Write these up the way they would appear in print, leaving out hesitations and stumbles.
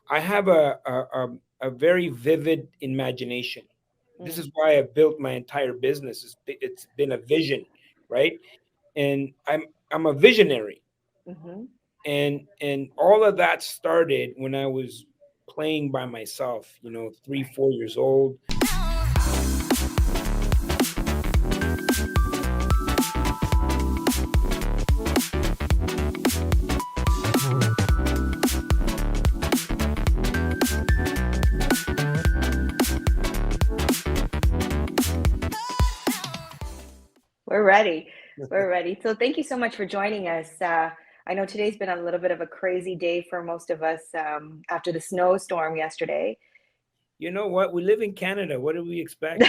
I have a very vivid imagination. This Mm. is why I built my entire business. It's been a vision, right? And I'm a visionary, Hmm. and all of that started when I was playing by myself. 3, 4 years old. We're ready. We're ready. So thank you so much for joining us. I know today's been a little bit of a crazy day for most of us after the snowstorm yesterday. You know what? We live in Canada. What do we expect?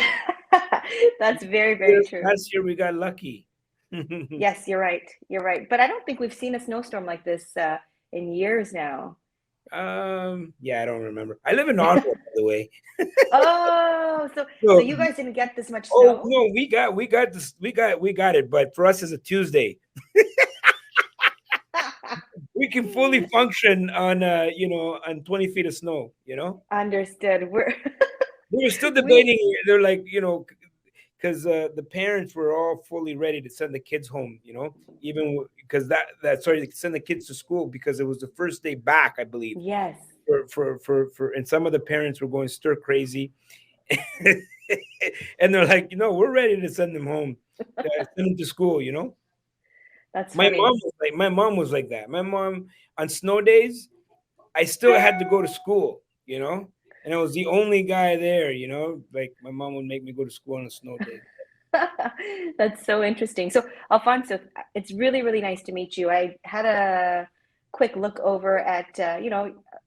That's very, very true. Last year we got lucky. Yes, you're right. You're right. But I don't think we've seen a snowstorm like this in years now. Yeah, I don't remember. I live in Ottawa, by the way. Oh, so So, you guys didn't get this much oh snow? no, we got this, we got it. But for us, it's a Tuesday. We can fully function on on 20 feet of snow. Understood. We were still We debating. They're like, because the parents were all fully ready to send the kids home. Even because that sorry, to send the kids to school because it was the first day back, I believe. yes. For and some of the parents were going stir crazy, and they're like, we're ready to send them home, send them to school. That's My mom funny. was like, that. My mom on snow days, I still had to go to school, and I was the only guy there. Like my mom would make me go to school on a snow day. That's so interesting. So, Alfonso, it's really, really nice to meet you. I had a quick look over at,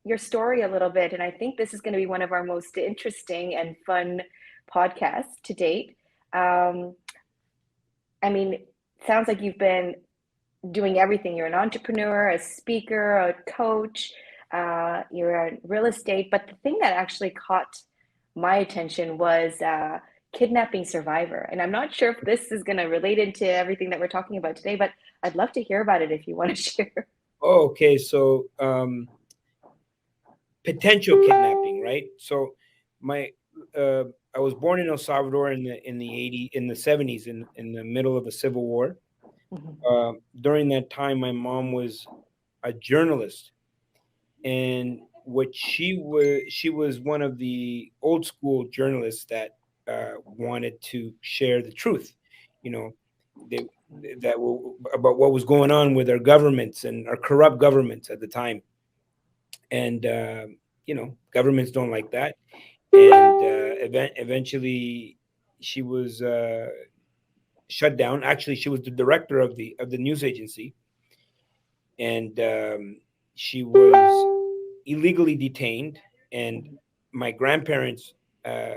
your story a little bit, and I think this is going to be one of our most interesting and fun podcasts to date. Um, I mean, sounds like you've been doing everything. You're an entrepreneur, a speaker, a coach, you're in real estate. But the thing that actually caught my attention was kidnapping survivor. And I'm not sure if this is going to relate into everything that we're talking about today, but I'd love to hear about it if you want to share. Oh, okay. So, potential kidnapping, right? So, my uh, I was born in El Salvador in the 70s, in the middle of the Civil War. Mhm. During that time, my mom was a journalist, and what she was one of the old school journalists that wanted to share the truth, you know, they, about what was going on with our governments and our corrupt governments at the time, and governments don't like that, and eventually she was shut down. Actually, she was the director of the news agency, and she was illegally detained, and Mhm. my grandparents uh,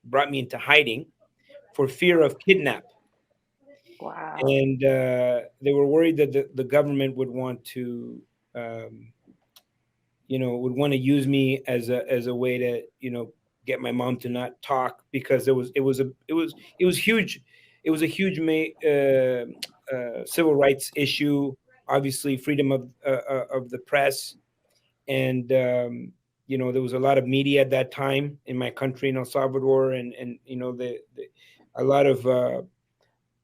brought me into hiding for fear of kidnap, Wow. and they were worried that the government would want to um, use me as a way to get my mom to not talk, because it was huge. It was a huge civil rights issue, obviously freedom of the press, and there was a lot of media at that time in my country, in El Salvador, and a lot of uh,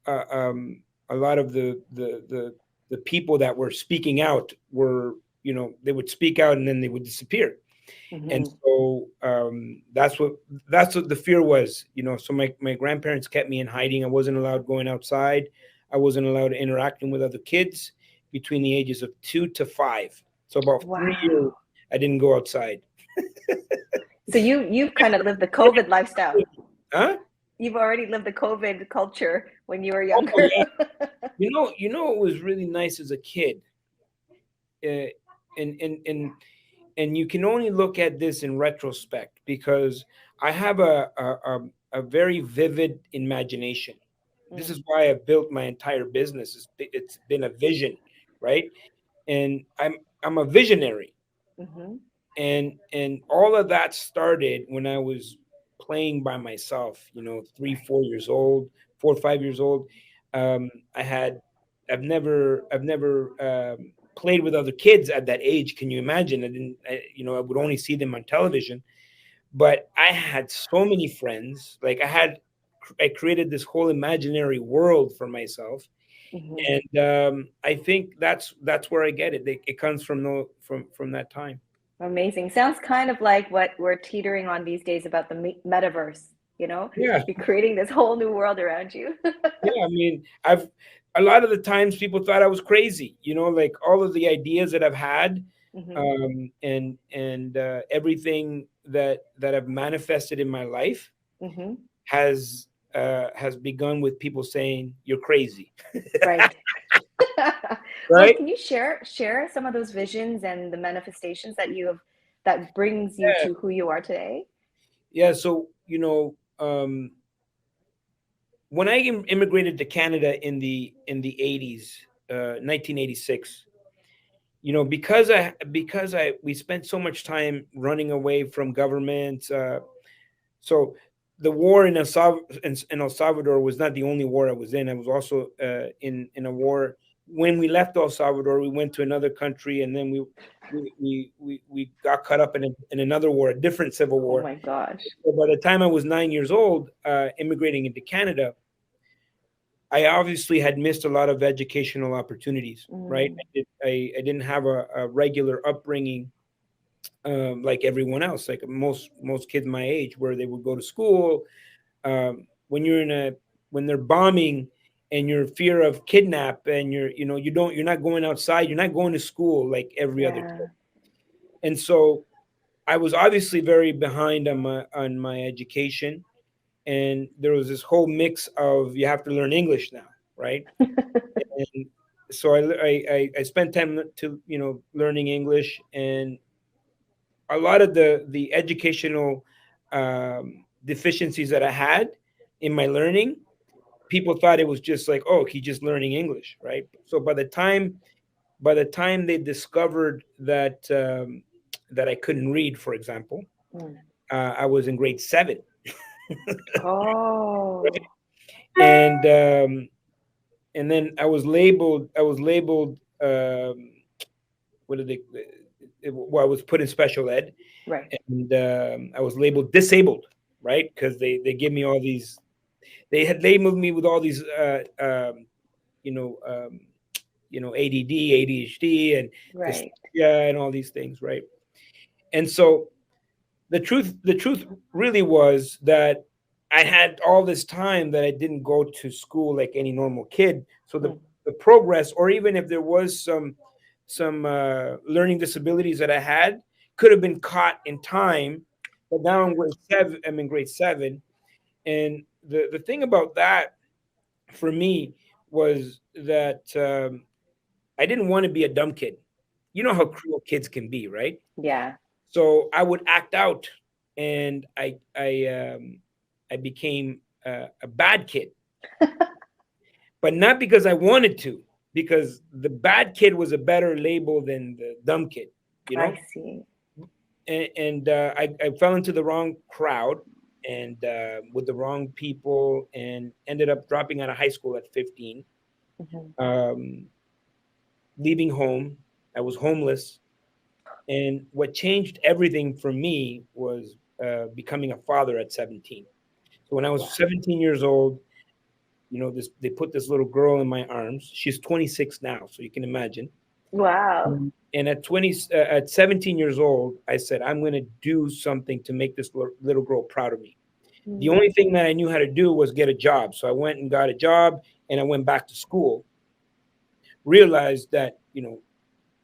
um, a lot of the people that were speaking out were, they would speak out and then they would disappear. And Hmm. so that's what the fear was. So my grandparents kept me in hiding. I wasn't allowed going outside. I wasn't allowed interacting with other kids between the ages of 2 to 5. So about 3 years Wow. I didn't go outside. So you've kind of lived the COVID lifestyle. Huh? You've already lived the COVID culture when you were Oh younger. yeah. What was really nice as a kid, uh, and you can only look at this in retrospect, because I have a very vivid imagination. This Mm. is why I built my entire business. It's been a vision, right? And I'm a visionary, Mhm. and all of that started when I was playing by myself. 3, 4 years old, 4 or 5 years old. I had I've never played with other kids at that age. Can you imagine? I would only see them on television, but I had so many friends. Like I created this whole imaginary world for myself, Hmm. and I think that's where I get it. It comes from from that time. Amazing. Sounds kind of like what we're teetering on these days about the metaverse, Yeah, you're creating this whole new world around you. yeah. I mean, I've a lot of the times people thought I was crazy. Like all of the ideas that I've had, Hmm. and everything that I've manifested in my life Hmm. has begun with people saying you're crazy, Right. Well, right? can you share some of those visions and the manifestations that you have that brings you Yeah, to who you are today? yeah. So when I immigrated to Canada in the 80s, 1986, because I we spent so much time running away from government. So the war in El Salvador was not the only war I was in. I was also in a war. When we left El Salvador, we went to another country, and then we got caught up in another war, a different civil Oh war. my gosh. So by the time I was 9 years old, immigrating into Canada, I obviously had missed a lot of educational opportunities. Right, Mm, I didn't have a regular upbringing, like everyone else, like most kids my age, where they would go to school. When when they're bombing and you're fear of kidnap, and you're not going outside, you're not going to school like every other kid. yeah. And so I was obviously very behind on my education, and there was this whole mix of you have to learn English now, right? And so I spent time to learning English, and a lot of the educational deficiencies that I had in my learning, people thought it was just like, oh, he's just learning English, right? So by the time they discovered that I couldn't read, for example, Mm. I was in grade 7, Oh, and then I was labeled what did they well, I was put in special ed, right, and I was labeled disabled, right? Because they give me all these. They had labeled me with all these, you know, um, ADD, ADHD, and right. dyslexia, and all these things, right? And so the truth really was that I had all this time that I didn't go to school like any normal kid. So the Mm, the progress, or even if there was some learning disabilities that I had, could have been caught in time. But now I'm grade 7. I'm in grade 7, and the thing about that for me was that I didn't want to be a dumb kid. You know how mm. cruel kids can be, right? Yeah. So I would act out, and I became a bad kid, but not because I wanted to, because the bad kid was a better label than the dumb kid, you I know. see. And I fell into the wrong crowd, and with the wrong people, and ended up dropping out of high school at 15, Hmm. um, leaving home. I was homeless. And what changed everything for me was becoming a father at 17. So when I was Wow. 17 years old, they put this little girl in my arms. She's 26 now, so you can imagine. Wow. And at 17 years old, I said, I'm going to do something to make this little girl proud of me. The Mm, only thing that I knew how to do was get a job. So I went and got a job, and I went back to school. Realized that,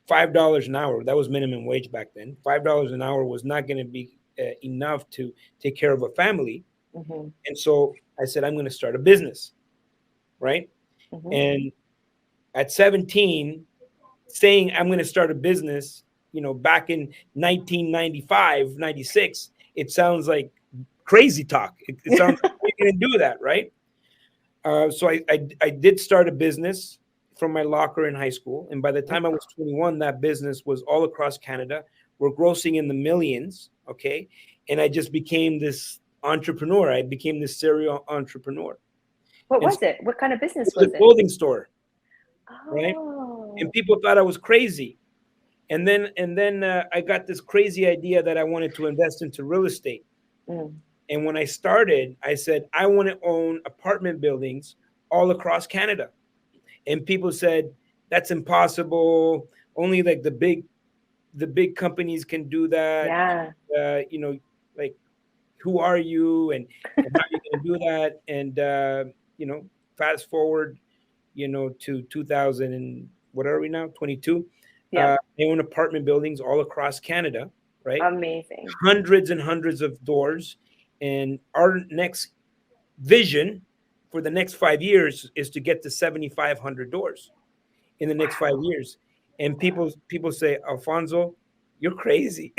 $5 an hour, that was minimum wage back then. $5 an hour was not going to be enough to take care of a family. hmm. And so I said, I'm going to start a business, right? Hmm. And at 17, saying I'm going to start a business, back in 1995, 96, it sounds like crazy talk. It sounds like you're going to do that, right? So I did start a business from my locker in high school. And by the time I was 21, that business was all across Canada. We're grossing in the millions. Okay. And I just became this entrepreneur. I became this serial entrepreneur. What And so was it? What kind of it business was was a it? clothing store, right? and people thought I was crazy. And then I got this crazy idea that I wanted to invest into real estate. Mm. And when I started, I said I want to own apartment buildings all across Canada. And people said that's impossible. Only like the big companies can do that. Yeah. Like, who are you, and how are you going to do that? And fast forward, to 2000 and what are we now? 22. Yep. They own apartment buildings all across Canada, right? Amazing. Hundreds and hundreds of doors. And our next vision for the next 5 years is to get to 7,500 doors in the next five Wow. years. And people say, Alfonso, you're crazy.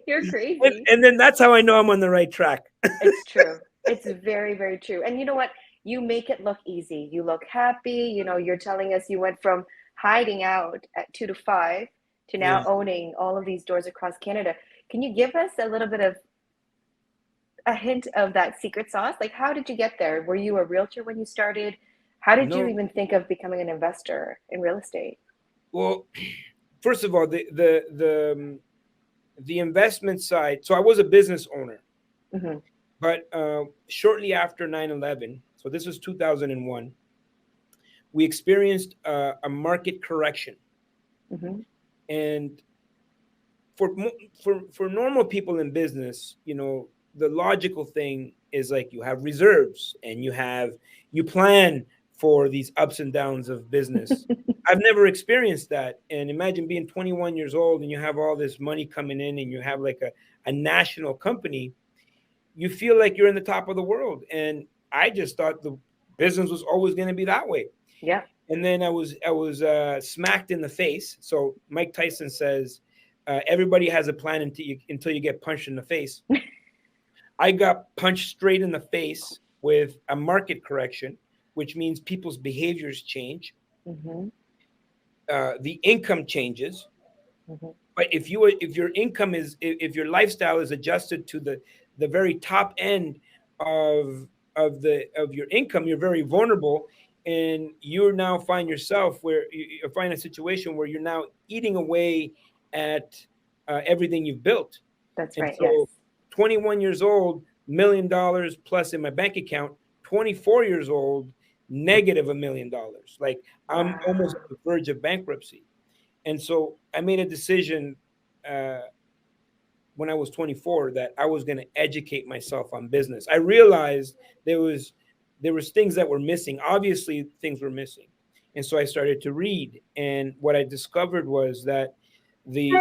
You're and, crazy. and then that's how I know I'm on the right track. It's true. It's very, very true. And you know what? You make it look easy. You look happy. You're telling us you went from hiding out at 2 to 5 to now Yeah. owning all of these doors across Canada. Can you give us a little bit of a hint of that secret sauce? Like, how did you get there? Were you a realtor when you started? How did you No. even think of becoming an investor in real estate? Well, first of all, the investment side. So I was a business owner, Hmm. but shortly after 9/11, so this was 2001, we experienced a market correction. Hmm. And for normal people in business, the logical thing is like you have reserves and you plan for these ups and downs of business. I've never experienced that. And imagine being 21 years old and you have all this money coming in and you have like a national company. You feel like you're in the top of the world. And I just thought the business was always going to be that way. Yeah, And then I was smacked in the face. So Mike Tyson says, everybody has a plan until you get punched in the face. I got punched straight in the face with a market correction, which means people's behaviors change. hmm, The income changes. hmm, But if your income is if your lifestyle is adjusted to the very top end of your income, you're very vulnerable, and you now find yourself where you find a situation where you're now eating away at everything you've built. that's And right. Yes. so, 21 years old, $1 million plus in my bank account. 24 years old, negative $1 million. Like, I'm almost Wow. on the verge of bankruptcy. And so I made a decision uh, when I was 24 that I was going to educate myself on business. I realized there was things that were missing. Obviously, things were missing, and so I started to read. And what I discovered was that the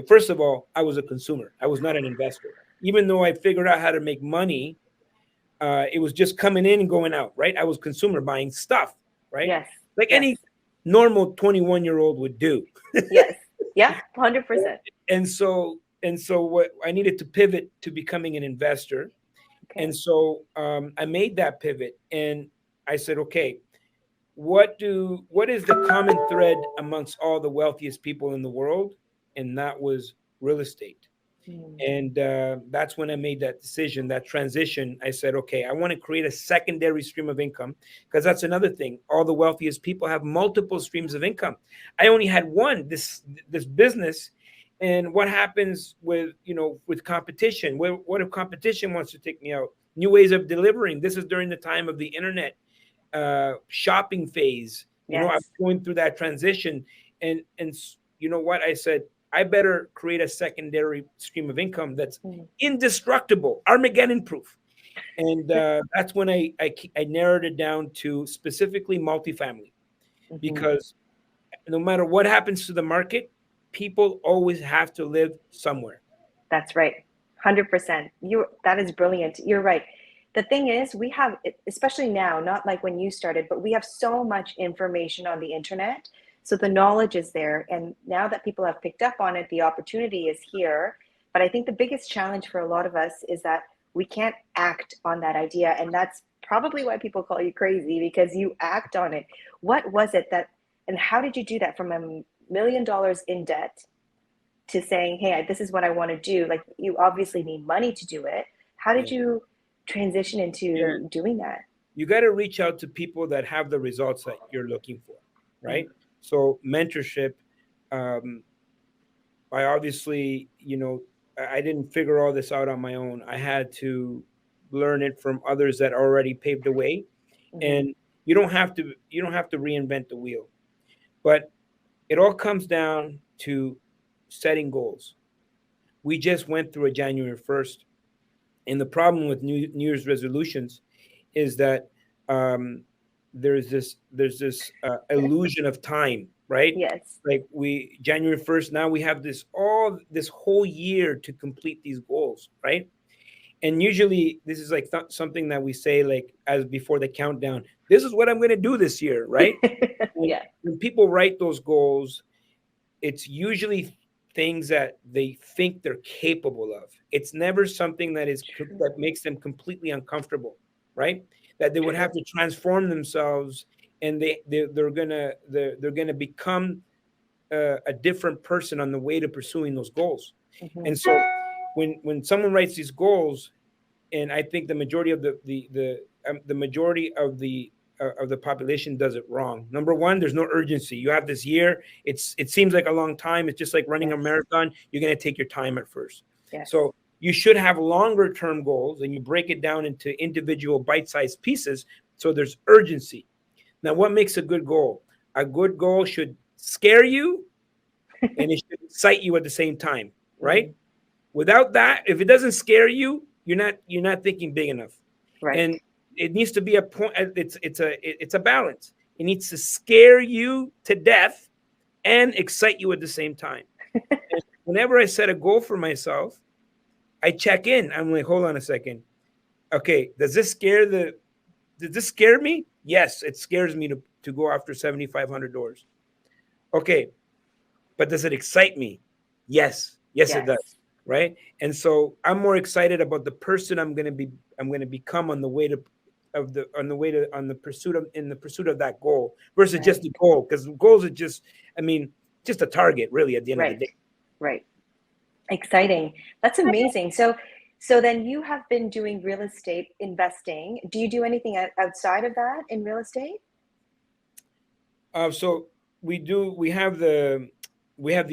first of all, I was a consumer. I was not an investor. Even though I figured out how to make money, it was just coming in and going out. Right? I was consumer buying stuff. Right? Yes. Like Yes. any normal 21-year-old would do. Yes. Yeah. 100%. And so what I needed to pivot to becoming an investor. Okay. And so I made that pivot, and I said, okay, what is the common thread amongst all the wealthiest people in the world? And that was real estate. Mm. And that's when I made that decision, that transition. I said, okay, I want to create a secondary stream of income, because that's another thing. All the wealthiest people have multiple streams of income. I only had one, this business. And what happens with competition? What if competition wants to take me out? New ways of delivering. This is during the time of the internet shopping phase. I was Yes. going through that transition, and you know what? I said I better create a secondary stream of income that's Mm. indestructible, Armageddon proof. And that's when I narrowed it down to specifically multifamily, Hmm. because no matter what happens to the market, people always have to live somewhere. That's right. 100%. That is brilliant. You're right. The thing is, we have, especially now, not like when you started, but we have so much information on the internet. So the knowledge is there. And now that people have picked up on it, the opportunity is here. But I think the biggest challenge for a lot of us is that we can't act on that idea. And that's probably why people call you crazy, because you act on it. What was it and how did you do that from $1 million in debt to saying, hey, this is what I want to do? Like, you obviously need money to do it. How did Yeah. you transition Yeah. into doing that? you got to reach out to people that have the results that you're looking for, Mm. right? So mentorship, um, I obviously, I didn't figure all this out on my own. I had to learn it from others that already paved the way. Mhm. And you don't have to reinvent the wheel. But it all comes down to setting goals. We just went through a January 1st, and the problem with New Year's resolutions is that um, there's this illusion of time, right? Yes. Like we January 1st, now we have this whole year to complete these goals, right? And usually this is like something that we say like as before the countdown. This is what I'm going to do this year, right? And Yeah. when people write those goals, it's usually things that they think they're capable of. It's never something True. that makes them completely uncomfortable, right? That they would have True. to transform themselves, and they're gonna become a different person on the way to pursuing those goals. Mhm. And so when someone writes these goals, and I think the majority of the majority of the population does it wrong. Number one, there's no urgency. You have this year. It seems like a long time. It's just like running a Yes. marathon. You're going to take your time at first. Yes. So you should have longer term goals, and you break it down into individual bite sized pieces. So there's urgency. Now, what makes a good goal? A good goal should scare you, and it should excite you at the same time, right? Mm. Without that, if it doesn't scare you, you're not thinking big enough. Right. And it needs to be a point. It's a balance. It needs to scare you to death and excite you at the same time. And whenever I set a goal for myself, I check in. I'm like, hold on a second. Okay, does this scare me? Yes, it scares me to go after $7,500. Okay, but does it excite me? Yes. Yes, it Yes. does. Right. And so I'm more excited about the person I'm going to become on the way to of the on the way to on the pursuit of in the pursuit of that goal versus just Right. the goal, because goals are just, I mean, just a target really at the end of the Right. day. Right. Exciting. That's amazing. So then you have been doing real estate investing. Do you do anything outside of that in real estate? So we have the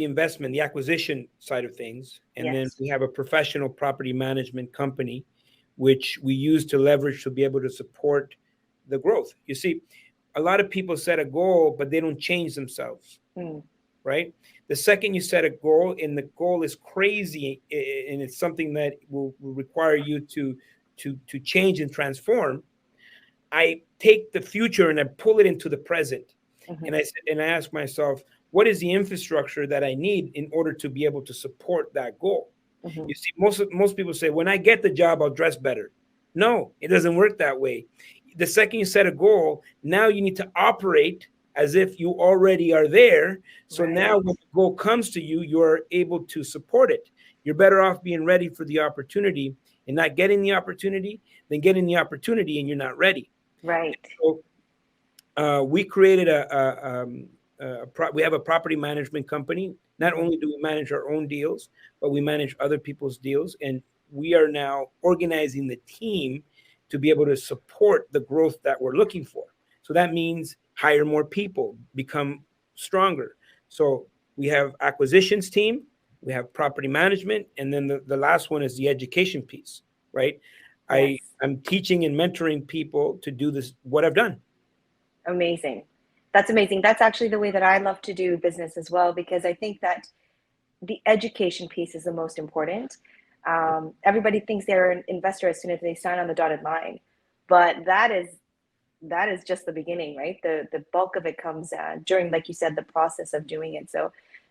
investment, the acquisition side of things, and then Yes. we have a professional property management company, which we use to leverage to be able to support the growth. You see, a lot of people set a goal, but they don't change themselves, Mm. right? The second you set a goal and the goal is crazy, and it's something that will require you to change and transform, I take the future and I pull it into the present. Mhm. And I ask myself, what is the infrastructure that I need in order to be able to support that goal? Mhm. You see, most people say, when I get the job, I'll dress better. No, it doesn't work that way. The second you set a goal, now you need to operate as if you already are there. So now Right. when the goal comes to you, you're able to support it. You're better off being ready for the opportunity and not getting the opportunity than getting the opportunity and you're not ready. Right. So we created we have a property management company. Not Mhm. only do we manage our own deals, but we manage other people's deals, and we are now organizing the team to be able to support the growth that we're looking for. So that means hire more people, become stronger. So we have acquisitions team, we have property management, and then the last one is the education piece, right? I Yes. I'm teaching and mentoring people to do this, what I've done. Amazing. That's amazing. That's actually the way that I love to do business as well, because I think that the education piece is the most important. Everybody thinks they're an investor as soon as they sign on the dotted line, but that is just the beginning, right? The bulk of it comes during, like you said, the process of doing it. So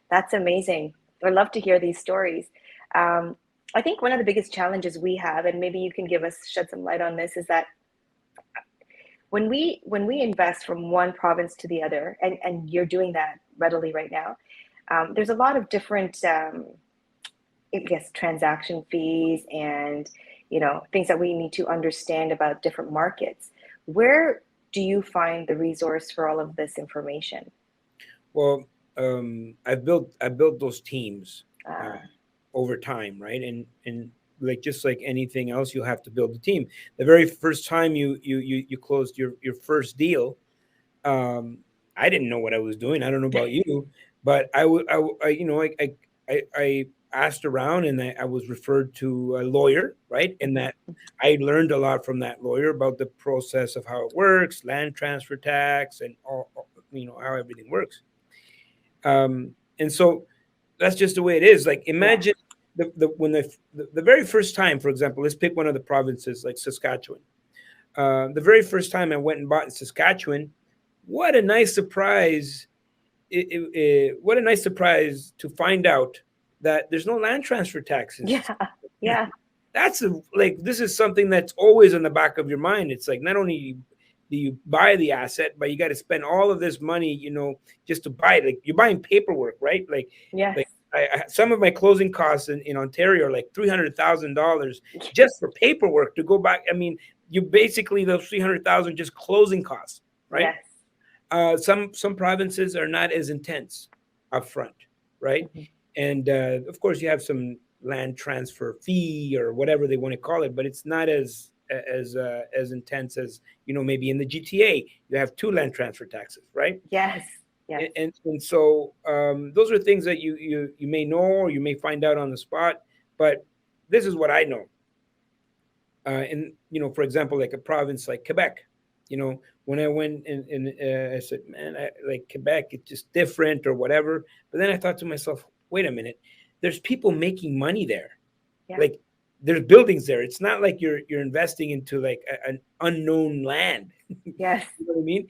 that's amazing. I love to hear these stories. Um, I think one of the biggest challenges we have, and maybe you can give us shed some light on this, is that when we invest from one province to the other, and you're doing that readily right now, there's a lot of different, I guess, transaction fees and things that we need to understand about different markets. Where do you find the resource for all of this information? Well, I built those teams uh, Uh, over time, right? And like just like anything else, you have to build a team. The very first time you closed your first deal, um, I didn't know what I was doing. I don't know about you, but I asked around, and I was referred to a lawyer, right? And that I learned a lot from that lawyer about the process of how it works, land transfer tax, and how everything works. And so that's just the way it is. Like Yeah. imagine the very first time, for example, let's pick one of the provinces like Saskatchewan. The very first time I went and bought in Saskatchewan, what a nice surprise! What a nice surprise to find out that there's no land transfer taxes. Yeah. Yeah. That's like this is something that's always in the back of your mind. It's like not only do you buy the asset, but you got to spend all of this money, just to buy it. Like you're buying paperwork, right? Yes. Like some of my closing costs in Ontario are like $300,000 just for paperwork to go back. I mean, you basically those 300,000 just closing costs, right? Yes. Some provinces are not as intense upfront, right? Mhm. And of course, you have some land transfer fee or whatever they want to call it, but it's not as intense as maybe in the GTA. You have two land transfer taxes, right? Yes. Yes. And so those are things that you may know or you may find out on the spot. But this is what I know. And for example, like a province like Quebec, when I went and I said, man, I like Quebec, it's just different or whatever. But then I thought to myself, wait a minute, there's people making money there. Yeah. Like there's buildings there. It's not like you're investing into like an unknown land. Yes. You know what I mean?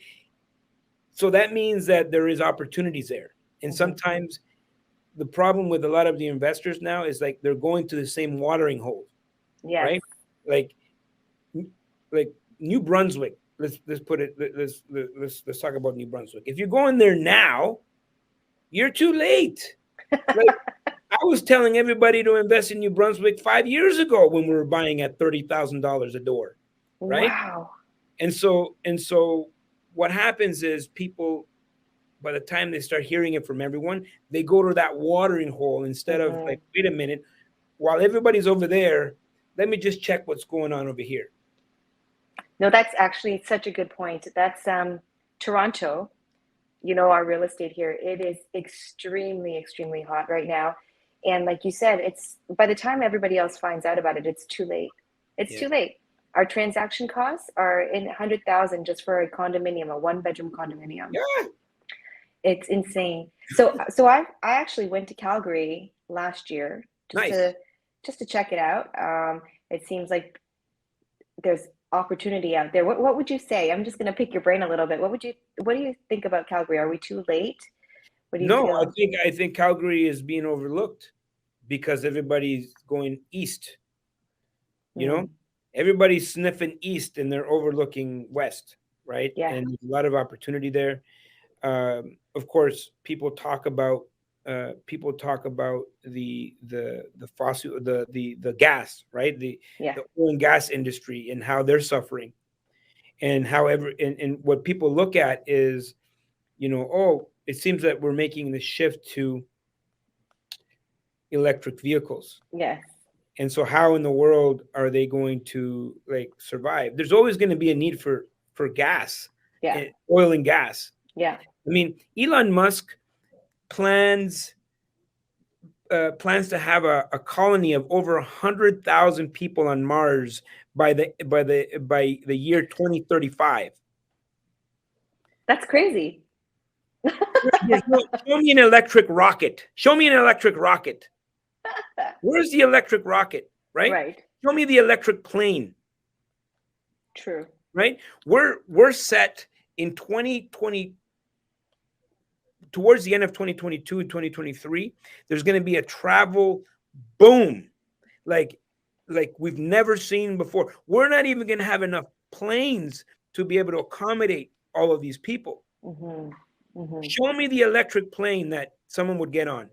So that means that there is opportunities there. And sometimes the problem with a lot of the investors now is like they're going to the same watering hole, Yes. right? Like like New Brunswick. Let's put it. Let's talk about New Brunswick. If you're going there now, you're too late. Like I was telling everybody to invest in New Brunswick 5 years ago when we were buying at $30,000 a door, right? Wow. And so what happens is people, by the time they start hearing it from everyone, they go to that watering hole instead of like, wait a minute, while everybody's over there, let me just check what's going on over here. No, that's actually such a good point. That's Toronto. Our real estate here, it is extremely, extremely hot right now. And like you said, it's by the time everybody else finds out about it, it's too late. It's too late. Our transaction costs are in 100,000 just for a condominium, a one-bedroom condominium. Yeah. It's insane. So I actually went to Calgary last year just to check it out. It seems like there's opportunity out there. What would you say? I'm just going to pick your brain a little bit. What do you think about Calgary? Are we too late? What do you No, feel? I think Calgary is being overlooked because everybody's going east. Everybody's sniffing east and they're overlooking west, right? Yeah. And there's a lot of opportunity there. Of course, people talk about the fossil the gas, right? The oil and gas industry and how they're suffering, and however and what people look at is, it seems that we're making the shift to electric vehicles. Yes. And so how in the world are they going to like survive? There's always going to be a need for gas, oil and gas. Yeah. I mean, Elon Musk plans to have a colony of over 100,000 people on Mars by the year 2035. That's crazy. Show me an electric rocket. Show me an electric rocket. Where's the electric rocket? Right? Right. Show me the electric plane. True. Right? We're set in 2020. Towards the end of 2022 and 2023, there's going to be a travel boom like we've never seen before. We're not even going to have enough planes to be able to accommodate all of these people. Show me the electric plane that someone would get on.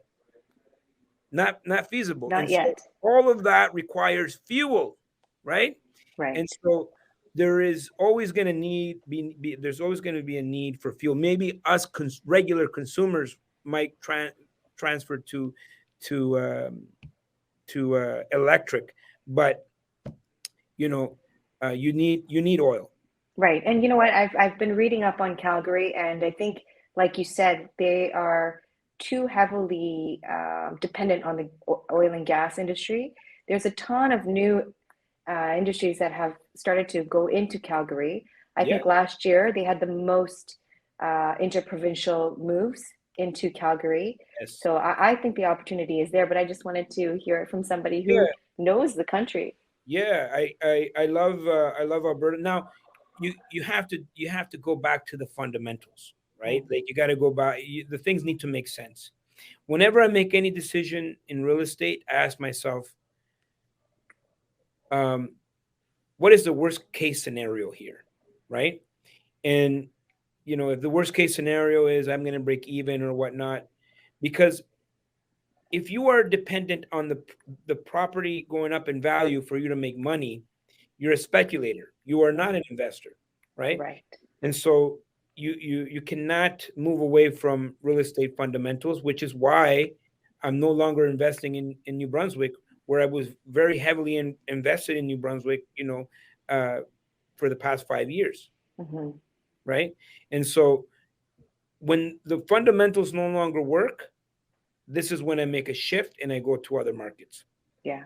Not feasible. Not yet. So all of that requires fuel, right? Right. And so there is always going to there's always going to be a need for fuel. Maybe us regular consumers might transfer to electric, but you know, you need oil. Right. And you know what? I've been reading up on Calgary, and I think, like you said, they are too heavily dependent on the oil and gas industry. There's a ton of new industries that have started to go into Calgary. I Yeah. think last year they had the most interprovincial moves into Calgary. Yes. So I think the opportunity is there, but I just wanted to hear it from somebody Yeah. who knows the country. Yeah. I love Alberta. Now, you have to go back to the fundamentals, right? Mm, Like you got to go back. The things need to make sense. Whenever I make any decision in real estate, I ask myself, um, what is the worst case scenario here, right? And if the worst case scenario is I'm going to break even or whatnot, because if you are dependent on the property going up in value for you to make money, you're a speculator. You are not mm, an investor, right? right. And so you cannot move away from real estate fundamentals, which is why I'm no longer investing in New Brunswick, where I was very heavily invested in New Brunswick, uh, for the past 5 years, Hmm. right? And so when the fundamentals no longer work, this is when I make a shift and I go to other markets. Yeah.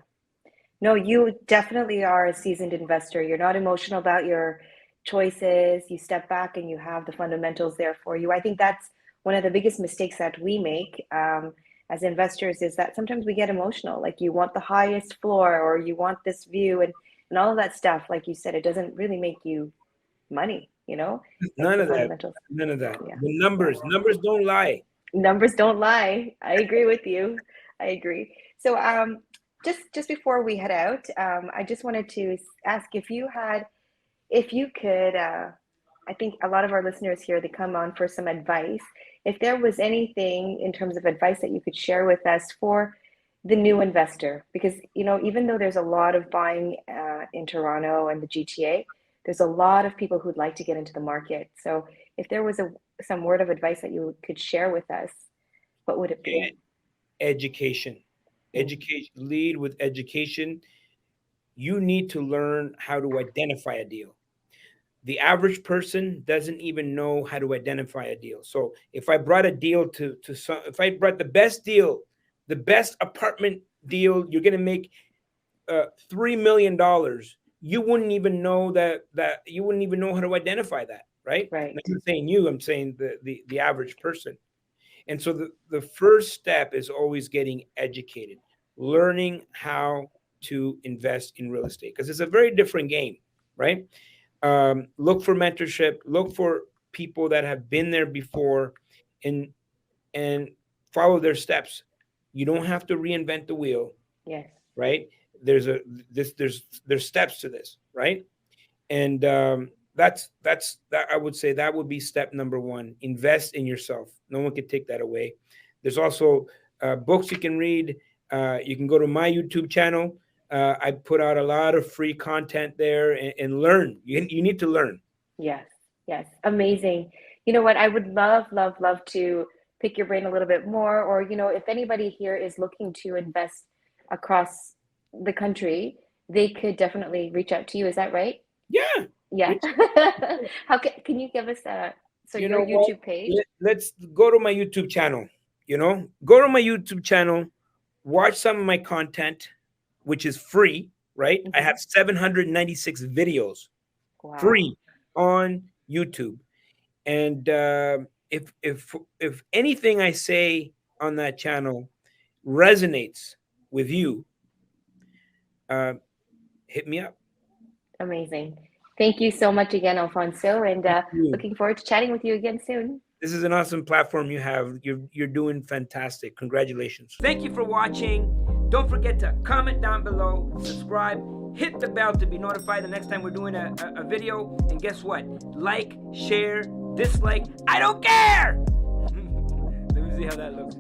No, you definitely are a seasoned investor. You're not emotional about your choices. You step back and you have the fundamentals there for you. I think that's one of the biggest mistakes that we make as investors is that sometimes we get emotional. Like you want the highest floor or you want this view and all of that stuff. Like you said, it doesn't really make you money, you know? It's None the of that. fundamentals. None of that. Yeah. The Yeah. numbers don't lie. Numbers don't lie. I agree with you. I agree. So, just before we head out, I just wanted to ask if you could. I think a lot of our listeners here they come on for some advice. If there was anything in terms of advice that you could share with us for the new investor, because even though there's a lot of buying in Toronto and the GTA, there's a lot of people who'd like to get into the market. So, if there was some word of advice that you could share with us, what would it be? Education. Mm, Education. Lead with education. You need to learn how to identify a deal. The average person doesn't even know how to identify a deal. So if I brought a deal to some, if I brought the best deal, the best apartment deal, you're going to make $3 million. You wouldn't even know that you wouldn't even know how to identify that, right? And right. I'm not saying you. I'm saying the average person. And so the first step is always getting educated, learning how to invest in real estate because it's a very different game, right? Look for mentorship, look for people that have been there before, and and follow their steps. You don't have to reinvent the wheel, Yes. right? There's a there's steps to this, right? And that's that. I would say that would be step number one. Invest in yourself. No one can take that away. There's also books you can read. You can go to my YouTube channel. I put out a lot of free content there and learn. You need to learn. Yes. Yes. Amazing. You know what? I would love, love, love to pick your brain a little bit more. Or, if anybody here is looking to invest across the country, they could definitely reach out to you. Is that right? Yeah. Yeah. Rich- How can you give us so You your know what? YouTube page? Let's go to my YouTube channel. Go to my YouTube channel, watch some of my content, which is free, right? I Hmm. have 796 videos Wow. free on YouTube. And if anything I say on that channel resonates with you, uh, hit me up. Amazing. Thank you so much again, Alfonso, and Thank you. looking forward to chatting with you again soon. This is an awesome platform you have. You're doing fantastic. Congratulations. Thank you for watching. Don't forget to comment down below, subscribe, hit the bell to be notified the next time we're doing a video. And guess what? Like, share, dislike. I don't care. Let me see how that looks.